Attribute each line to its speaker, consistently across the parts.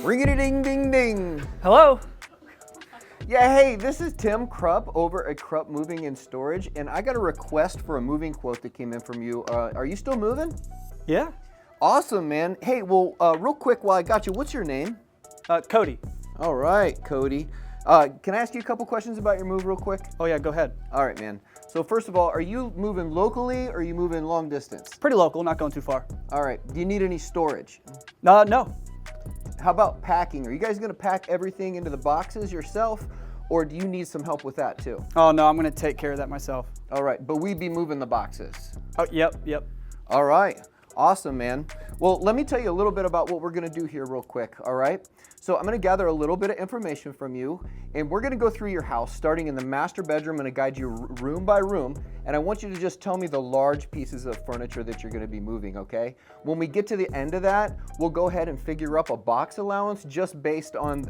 Speaker 1: Ring-a-ding-ding-ding.
Speaker 2: Hello?
Speaker 1: Yeah, hey, this is Tim Krupp over at Krupp Moving and Storage, and I got a request for a moving quote that came in from you. Are you still moving?
Speaker 2: Yeah?
Speaker 1: Awesome, man. Hey, well, real quick while I got you, what's your name?
Speaker 2: Cody.
Speaker 1: All right, Cody. Can I ask you a couple questions about your move real quick?
Speaker 2: Oh yeah, go ahead.
Speaker 1: All right, man. So first of all, are you moving locally or are you moving long distance?
Speaker 2: Pretty local, not going too far.
Speaker 1: All right. Do you need any storage?
Speaker 2: No.
Speaker 1: How about packing? Are you guys going to pack everything into the boxes yourself, or do you need some help with that too?
Speaker 2: Oh no, I'm gonna take care of that myself.
Speaker 1: All right, but we'd be moving the boxes.
Speaker 2: Oh, yep.
Speaker 1: All right. Awesome, man. Well, let me tell you a little bit about what we're going to do here real quick, all right? So I'm going to gather a little bit of information from you, and we're going to go through your house, starting in the master bedroom. I'm going to guide you room by room, and I want you to just tell me the large pieces of furniture that you're going to be moving, okay? When we get to the end of that, we'll go ahead and figure up a box allowance just based on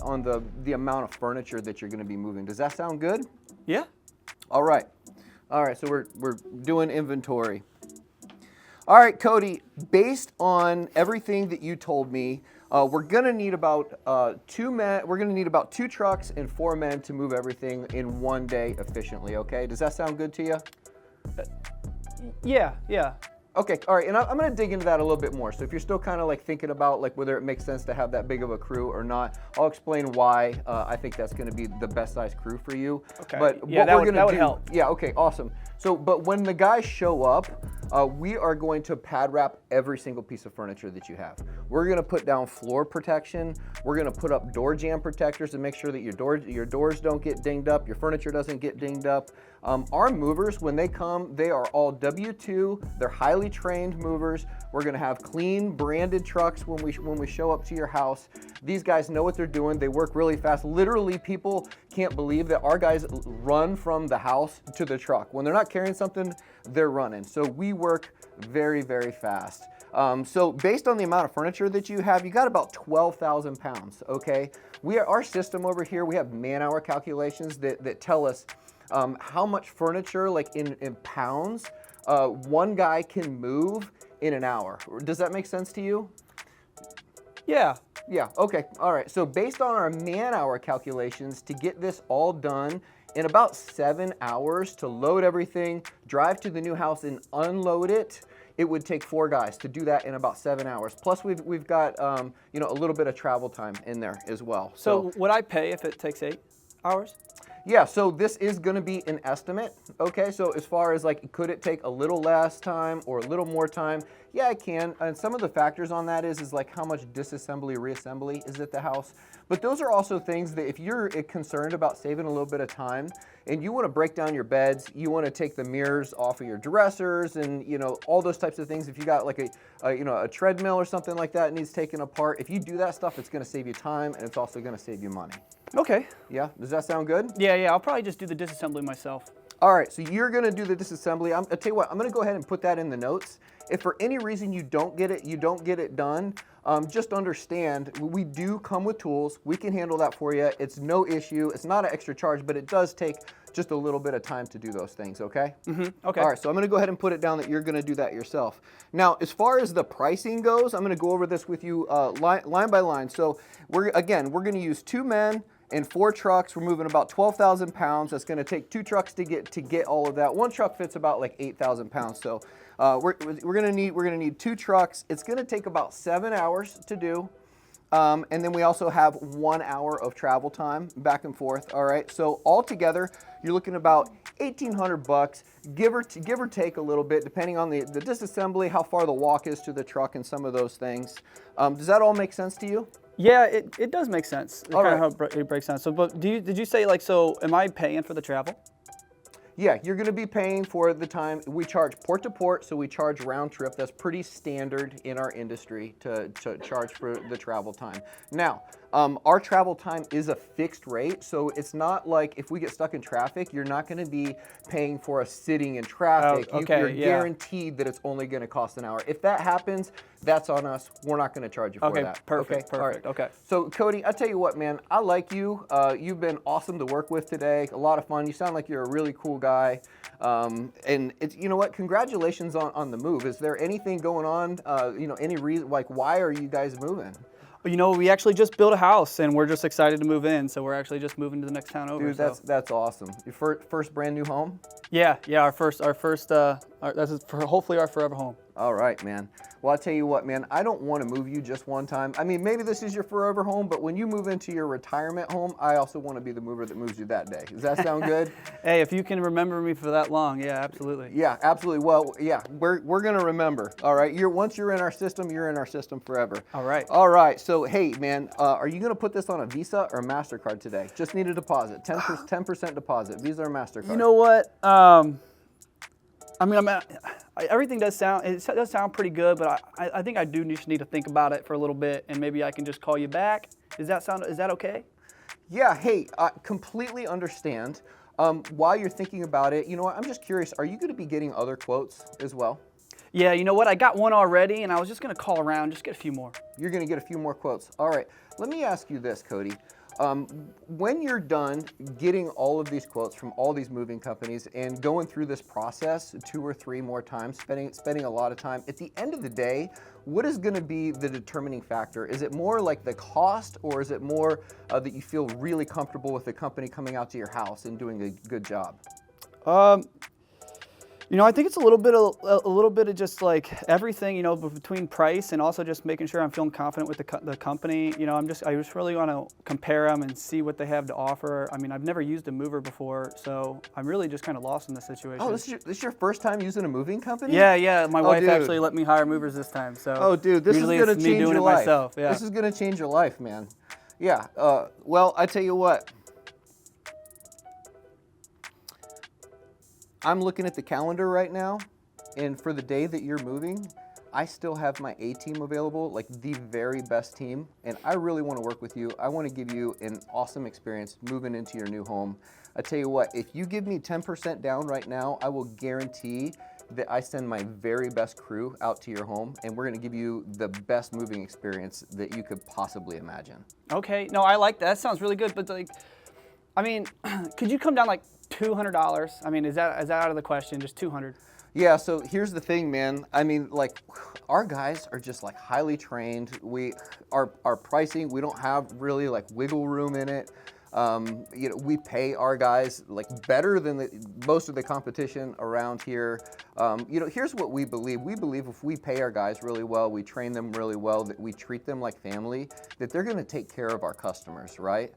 Speaker 1: the amount of furniture that you're going to be moving. Does that sound good?
Speaker 2: Yeah?
Speaker 1: All right, so we're doing inventory. All right, Cody, based on everything that you told me, we're gonna need about 2 men. We're gonna need about 2 trucks and 4 men to move everything in one day efficiently, okay? Does that sound good to you?
Speaker 2: Yeah.
Speaker 1: Okay, all right, and I'm gonna dig into that a little bit more. So if you're still kind of like thinking about like whether it makes sense to have that big of a crew or not, I'll explain why I think that's gonna be the best size crew for you.
Speaker 2: Okay.
Speaker 1: But
Speaker 2: Yeah,
Speaker 1: what
Speaker 2: that
Speaker 1: we're
Speaker 2: would
Speaker 1: gonna do,
Speaker 2: help.
Speaker 1: Yeah, okay, awesome. So, but when the guys show up, we are going to pad wrap every single piece of furniture that you have. We're gonna put down floor protection. We're gonna put up door jamb protectors to make sure that your doors don't get dinged up, your furniture doesn't get dinged up. Our movers, when they come, they are all W2. They're highly trained movers. We're gonna have clean, branded trucks when we show up to your house. These guys know what they're doing. They work really fast. Literally, people can't believe that our guys run from the house to the truck. When they're not carrying something, they're running. So we work very, very fast. So based on the amount of furniture that you have, you got about 12,000 pounds, okay? Our system over here, we have man-hour calculations that tell us how much furniture, like in pounds, one guy can move in an hour. Does that make sense to you?
Speaker 2: Yeah.
Speaker 1: Yeah, okay, all right. So based on our man-hour calculations, to get this all done in about 7 hours, to load everything, drive to the new house and unload it, it would take 4 guys to do that in about 7 hours. Plus we've got a little bit of travel time in there as well.
Speaker 2: So would I pay if it takes 8 hours?
Speaker 1: Yeah, so this is gonna be an estimate, okay? So as far as like, could it take a little less time or a little more time? Yeah, it can. And some of the factors on that is like how much disassembly, reassembly is at the house. But those are also things that if you're concerned about saving a little bit of time and you wanna break down your beds, you wanna take the mirrors off of your dressers and all those types of things. If you got like a treadmill or something like that needs taken apart, if you do that stuff, it's gonna save you time and it's also gonna save you money.
Speaker 2: Okay.
Speaker 1: Yeah, does that sound good?
Speaker 2: Yeah, I'll probably just do the disassembly myself.
Speaker 1: All right, so you're gonna do the disassembly. I'll tell you what, I'm gonna go ahead and put that in the notes. If for any reason you don't get it done, just understand, we do come with tools. We can handle that for you. It's no issue. It's not an extra charge, but it does take just a little bit of time to do those things, okay?
Speaker 2: Okay.
Speaker 1: All right, so I'm gonna go ahead and put it down that you're gonna do that yourself. Now, as far as the pricing goes, I'm gonna go over this with you line by line. So we're gonna use 2 men and 4 trucks. We're moving about 12,000 pounds. That's gonna take 2 trucks to get all of that. 1 truck fits about like 8,000 pounds. So we're gonna need 2 trucks. It's gonna take about 7 hours to do. And then we also have 1 hour of travel time back and forth. All right, so altogether, you're looking about $1,800, give or take a little bit, depending on the disassembly, how far the walk is to the truck, and some of those things. Does that all make sense to you?
Speaker 2: Yeah, it does make sense.
Speaker 1: All right.
Speaker 2: How it breaks down. So, but did you say like, so am I paying for the travel?
Speaker 1: Yeah, you're gonna be paying for the time. We charge port to port, so we charge round trip. That's pretty standard in our industry to charge for the travel time. Now, our travel time is a fixed rate, so it's not like if we get stuck in traffic, you're not gonna be paying for us sitting in traffic.
Speaker 2: Oh, okay,
Speaker 1: You're
Speaker 2: yeah.
Speaker 1: guaranteed that it's only gonna cost an hour. If that happens, that's on us. We're not gonna charge you for that.
Speaker 2: Perfect.
Speaker 1: All right.
Speaker 2: Okay.
Speaker 1: So Cody, I tell you what, man, I like you. You've been awesome to work with today. A lot of fun. You sound like you're a really cool guy. And it's, you know what? Congratulations on the move. Is there anything going on? Any reason? Like, why are you guys moving?
Speaker 2: You know, we actually just built a house, and we're just excited to move in. So we're actually just moving to the next town over.
Speaker 1: Dude, that's awesome. Your first brand new home?
Speaker 2: Yeah, our first. That's hopefully our forever home.
Speaker 1: All right, man. Well, I'll tell you what, man, I don't want to move you just one time. I mean, maybe this is your forever home, but when you move into your retirement home, I also want to be the mover that moves you that day. Does that sound good?
Speaker 2: Hey, if you can remember me for that long, yeah, absolutely.
Speaker 1: Yeah, absolutely. Well, yeah, we're going to remember. All right. Once you're in our system, you're in our system forever.
Speaker 2: All right.
Speaker 1: All right. So, hey, man, are you going to put this on a Visa or MasterCard today? Just need a deposit, 10% deposit, Visa or MasterCard.
Speaker 2: You know what? I mean, everything does sound pretty good, but I think I do just need to think about it for a little bit, and maybe I can just call you back. Is that okay?
Speaker 1: Yeah, hey, completely understand. While you're thinking about it, you know what, I'm just curious, are you going to be getting other quotes as well?
Speaker 2: Yeah, you know what, I got one already, and I was just going to call around, just get a few more.
Speaker 1: You're going to get a few more quotes. All right, let me ask you this, Cody. When you're done getting all of these quotes from all these moving companies and going through this process 2 or 3 more times, spending a lot of time, at the end of the day, what is going to be the determining factor? Is it more like the cost, or is it more that you feel really comfortable with the company coming out to your house and doing a good job?
Speaker 2: You know, I think it's a little bit of just like everything, you know, between price and also just making sure I'm feeling confident with the company. You know, I just really want to compare them and see what they have to offer. I mean, I've never used a mover before, so I'm really just kind of lost in this situation.
Speaker 1: Oh, this is your first time using a moving company?
Speaker 2: Yeah. My wife actually let me hire movers this time. So
Speaker 1: oh, dude, this is going to change your life.
Speaker 2: Myself, yeah.
Speaker 1: This is going to change your life, man. Yeah. Well, I tell you what. I'm looking at the calendar right now, and for the day that you're moving, I still have my A team available, like the very best team, and I really want to work with you. I want to give you an awesome experience moving into your new home. I tell you what, if you give me 10% down right now, I will guarantee that I send my very best crew out to your home, and we're going to give you the best moving experience that you could possibly imagine.
Speaker 2: Okay, no, I like that. That sounds really good, but like, I mean, could you come down like $200? I mean, is that out of the question? Just $200?
Speaker 1: Yeah, so here's the thing, man. I mean, like, our guys are just like highly trained. Our pricing, we don't have really like wiggle room in it. You know, we pay our guys like better than most of the competition around here. You know, here's what we believe. We believe if we pay our guys really well, we train them really well, that we treat them like family, that they're going to take care of our customers, right?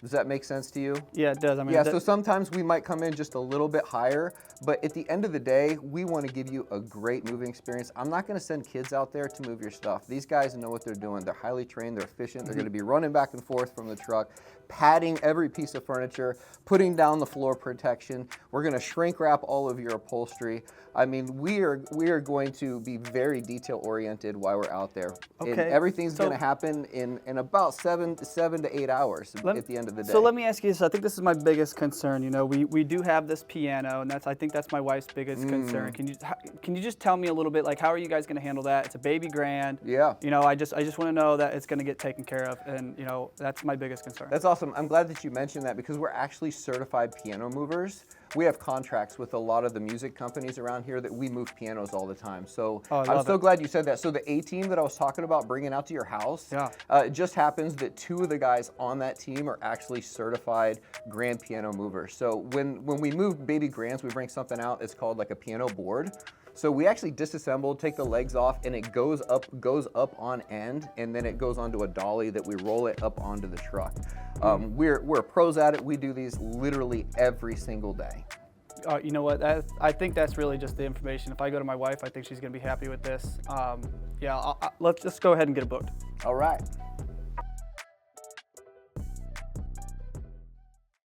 Speaker 1: Does that make sense to you?
Speaker 2: Yeah, it does. I mean,
Speaker 1: yeah, so sometimes we might come in just a little bit higher, but at the end of the day, we want to give you a great moving experience. I'm not going to send kids out there to move your stuff. These guys know what they're doing. They're highly trained. They're efficient. They're going to be running back and forth from the truck, padding every piece of furniture, putting down the floor protection. We're going to shrink wrap all of your upholstery. I mean, we are going to be very detail oriented while we're out there.
Speaker 2: Okay.
Speaker 1: And everything's going to happen in about 7 to 8 hours at the end of the day.
Speaker 2: So let me ask you this. I think this is my biggest concern. You know, we do have this piano, and I think that's my wife's biggest concern. Can you just tell me a little bit, like, how are you guys going to handle that? It's a baby grand.
Speaker 1: Yeah.
Speaker 2: You know, I just want to know that it's going to get taken care of, and you know, that's my biggest concern.
Speaker 1: That's awesome. I'm glad that you mentioned that, because we're actually certified piano movers. We have contracts with a lot of the music companies around here that we move pianos all the time. So I'm so glad you said that. So the A team that I was talking about bringing out to your house, it just happens that 2 of the guys on that team are actually certified grand piano movers. So when we move baby grands, we bring something out. It's called like a piano board. So we actually disassemble, take the legs off, and it goes up on end, and then it goes onto a dolly that we roll it up onto the truck. We're pros at it. We do these literally every single day.
Speaker 2: You know what? I think that's really just the information. If I go to my wife, I think she's going to be happy with this. Yeah, let's just go ahead and get it booked.
Speaker 1: All right.